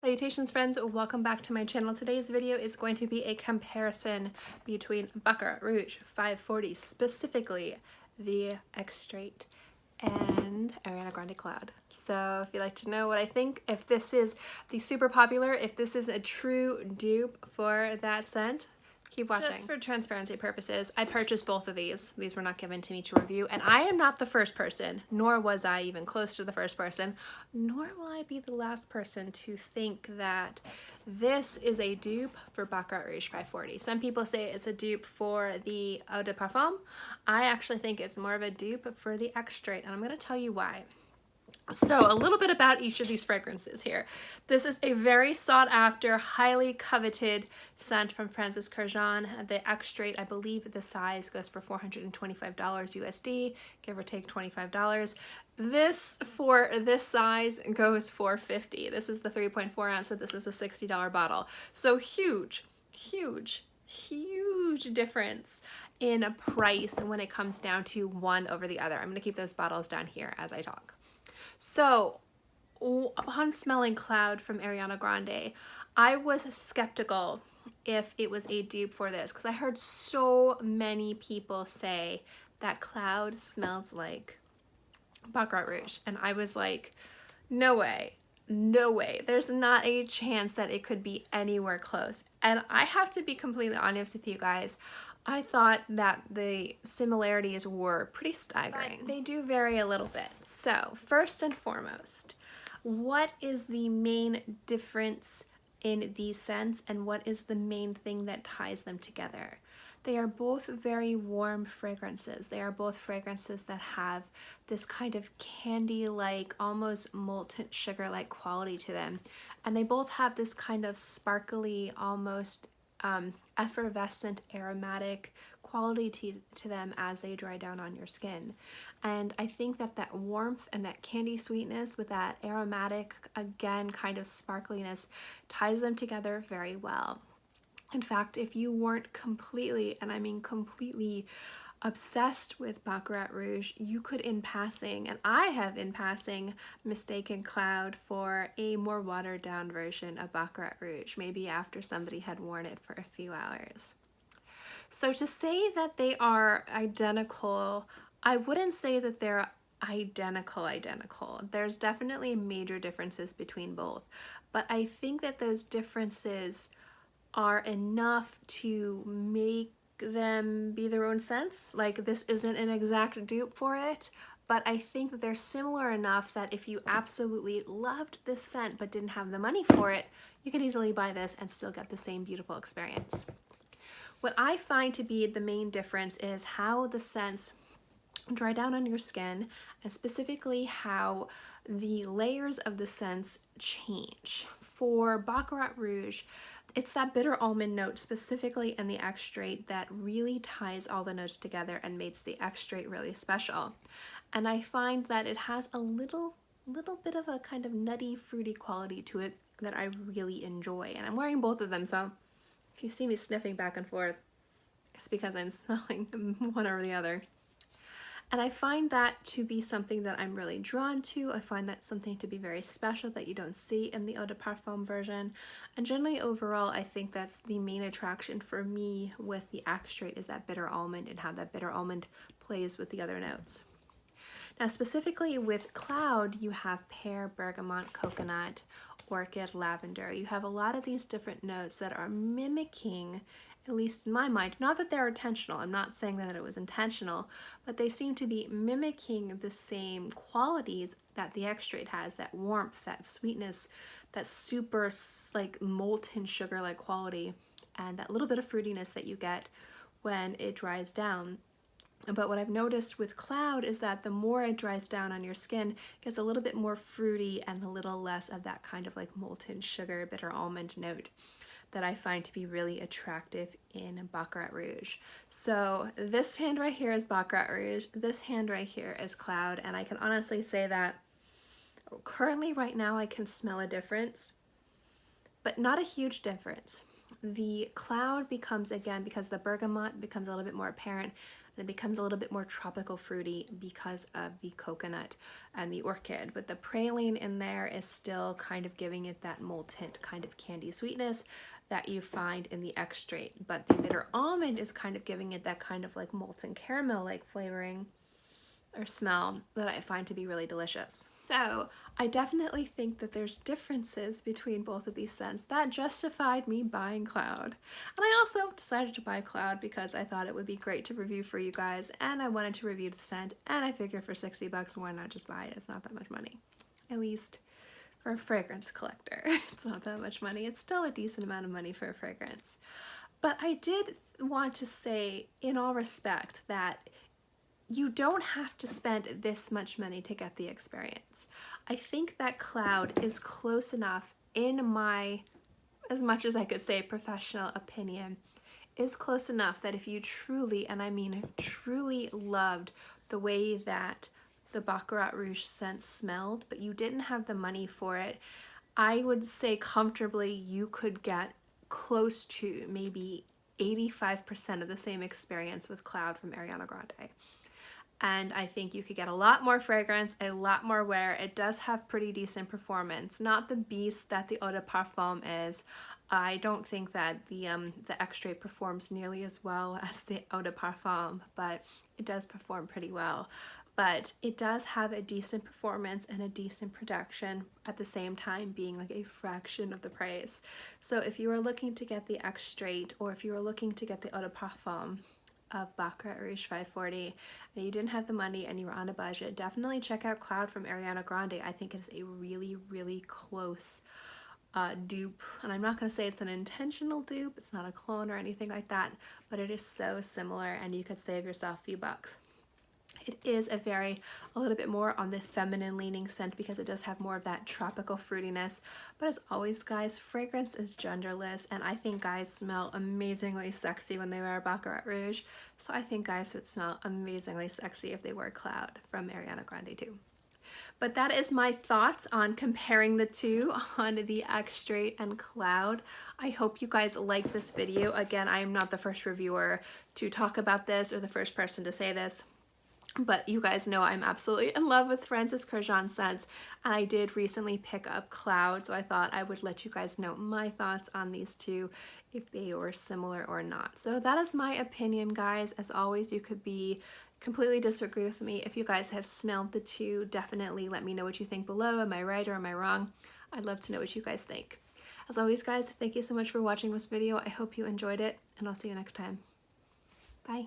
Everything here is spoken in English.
Salutations friends, welcome back to my channel. Today's video is going to be a comparison between Baccarat Rouge 540, specifically the Extrait, and Ariana Grande Cloud. So if you'd like to know what I think, if this is the super popular, if this is a true dupe for that scent, keep watching. Just for transparency purposes, I purchased both of these. These were not given to me to review, and I am not the first person, nor was I even close to the first person, nor will I be the last person to think that this is a dupe for Baccarat Rouge 540. Some people say it's a dupe for the Eau de Parfum. I actually think it's more of a dupe for the Extrait, and I'm going to tell you why. So a little bit about each of these fragrances here. This is a very sought after, highly coveted scent from Francis Kurkdjian. The Extrait, I believe the size goes for $425 USD, give or take $25. This, for this size, goes for $50. This is the 3.4 ounce, so this is a $60 bottle. So huge, huge, huge difference in price when it comes down to one over the other. I'm gonna keep those bottles down here as I talk. So upon smelling Cloud from Ariana Grande, I was skeptical if it was a dupe for this because I heard so many people say that Cloud smells like Baccarat Rouge, and I was like, no way, no way. There's not a chance that it could be anywhere close. And I have to be completely honest with you guys. I thought that the similarities were pretty staggering. But they do vary a little bit. So first and foremost, what is the main difference in these scents and what is the main thing that ties them together? They are both very warm fragrances. They are both fragrances that have this kind of candy-like, almost molten sugar-like quality to them. And they both have this kind of sparkly, almost effervescent aromatic quality to them as they dry down on your skin. And I think that that warmth and that candy sweetness with that aromatic, again, kind of sparkliness ties them together very well. In fact, if you weren't completely, and I mean completely, obsessed with Baccarat Rouge, you could in passing, and I have in passing, mistaken Cloud for a more watered down version of Baccarat Rouge, maybe after somebody had worn it for a few hours. So to say that they are identical, I wouldn't say that they're identical. There's definitely major differences between both, but I think that those differences are enough to make them be their own scents. Like, this isn't an exact dupe for it, but I think that they're similar enough that if you absolutely loved this scent but didn't have the money for it, you could easily buy this and still get the same beautiful experience. What I find to be the main difference is how the scents dry down on your skin, and specifically how the layers of the scents change. For Baccarat Rouge, it's that bitter almond note, specifically in the Extrait, that really ties all the notes together and makes the Extrait really special. And I find that it has a little bit of a kind of nutty, fruity quality to it that I really enjoy. And I'm wearing both of them, so if you see me sniffing back and forth, it's because I'm smelling one or the other. And I find that to be something that I'm really drawn to. I find that something to be very special that you don't see in the Eau de Parfum version. And generally overall, I think that's the main attraction for me with the Extrait, is that bitter almond and how that bitter almond plays with the other notes. Now specifically with Cloud, you have pear, bergamot, coconut, orchid, lavender. You have a lot of these different notes that are mimicking, at least in my mind, not that they're intentional, I'm not saying that it was intentional, but they seem to be mimicking the same qualities that the Extrait has, that warmth, that sweetness, that super like molten sugar-like quality, and that little bit of fruitiness that you get when it dries down. But what I've noticed with Cloud is that the more it dries down on your skin, it gets a little bit more fruity and a little less of that kind of like molten sugar, bitter almond note that I find to be really attractive in Baccarat Rouge. So this hand right here is Baccarat Rouge, this hand right here is Cloud, and I can honestly say that currently right now I can smell a difference, but not a huge difference. The Cloud becomes, again, because the bergamot becomes a little bit more apparent, and it becomes a little bit more tropical fruity because of the coconut and the orchid. But the praline in there is still kind of giving it that molten kind of candy sweetness that you find in the Extrait. But the bitter almond is kind of giving it that kind of like molten caramel like flavoring or smell that I find to be really delicious. So I definitely think that there's differences between both of these scents that justified me buying Cloud. And I also decided to buy Cloud because I thought it would be great to review for you guys, and I wanted to review the scent, and I figured for 60 bucks, why not just buy it? It's not that much money. At least for a fragrance collector. It's not that much money. It's still a decent amount of money for a fragrance. But I did want to say, in all respect, that you don't have to spend this much money to get the experience. I think that Cloud is close enough, in my, as much as I could say, professional opinion, is close enough that if you truly, and I mean truly, loved the way that the Baccarat Rouge scent smelled, but you didn't have the money for it, I would say comfortably you could get close to maybe 85% of the same experience with Cloud from Ariana Grande. And I think you could get a lot more fragrance, a lot more wear. It does have pretty decent performance. Not the beast that the eau de parfum is. I don't think that the Extrait performs nearly as well as the eau de parfum, but it does perform pretty well. But it does have a decent performance and a decent production at the same time being like a fraction of the price. So if you are looking to get the Extrait, or if you are looking to get the eau de parfum of Baccarat Rouge 540 and you didn't have the money and you were on a budget, definitely check out Cloud from Ariana Grande. I think it is a really, really close dupe, and I'm not going to say it's an intentional dupe, it's not a clone or anything like that, but it is so similar and you could save yourself a few bucks. It is a little bit more on the feminine leaning scent because it does have more of that tropical fruitiness. But as always, guys, fragrance is genderless, and I think guys smell amazingly sexy when they wear Baccarat Rouge. So I think guys would smell amazingly sexy if they wear Cloud from Ariana Grande too. But that is my thoughts on comparing the two on the Extrait and Cloud. I hope you guys like this video. Again, I am not the first reviewer to talk about this or the first person to say this, but you guys know I'm absolutely in love with Francis Kurkdjian scents, and I did recently pick up Cloud, so I thought I would let you guys know my thoughts on these two, if they were similar or not. So that is my opinion, guys. As always, you could completely disagree with me. If you guys have smelled the two, definitely let me know what you think below. Am I right or am I wrong? I'd love to know what you guys think. As always, guys, thank you so much for watching this video. I hope you enjoyed it, and I'll see you next time. Bye.